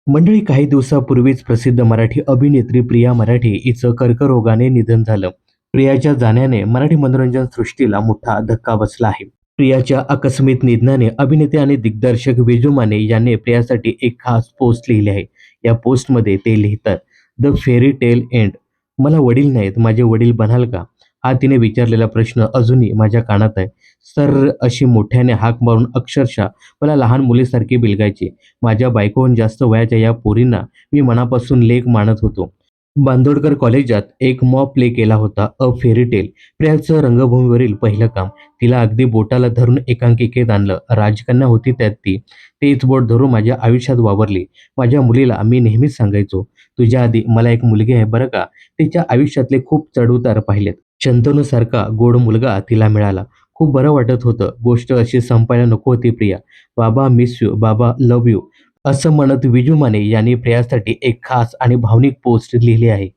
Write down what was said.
मंडळी, काही दिवसापूर्वीच प्रसिद्ध मराठी अभिनेत्री प्रिया मराठे हिचं कर्करोगाने निधन झालं. प्रियाच्या जाण्याने मराठी मनोरंजन सृष्टीला मोठा धक्का बसला आहे. प्रियाच्या आकस्मिक निधनाने अभिनेते आणि दिग्दर्शक विजू माने यांनी प्रियासाठी एक खास पोस्ट लिहिली आहे. या पोस्टमध्ये ते लिहितात, द फेरी टेल एंड. मला वडील नाहीत, माझे वडील बनाल का? हा तिने विचारलेला प्रश्न अजूनही माझ्या कानात आहे. सर अशी मोठ्याने हाक मारून अक्षरशः मला लहान मुलीसारखी बिलगायची. माझ्या बायकोहून जास्त वयाच्या या पोरींना मी मनापासून लेक मानत होतो. बांदोडकर कॉलेजात एक मॉक प्ले केला होता, अ फेरी टेल. प्रियाचं रंगभूमीवरील पहिलं काम. तिला अगदी बोटाला धरून एकांकिकेत आणलं. राजकन्या होती त्यात ती. तेच बोट धरून माझ्या आयुष्यात वावरली. माझ्या मुलीला मी नेहमीच सांगायचो, तुझ्या आधी मला एक मुलगी आहे बरं का. तिच्या आयुष्यातले खूप चढउतार पाहिलेत. शंतनूसारखा गोड मुलगा तिला मिळाला. खूप बरं वाटत होतं. गोष्ट अशी संपायला नको होती प्रिया. बाबा मिस यू, बाबा लव्ह यू असं म्हणत विजू माने यांनी प्रियासाठी एक खास आणि भावनिक पोस्ट लिहिली आहे.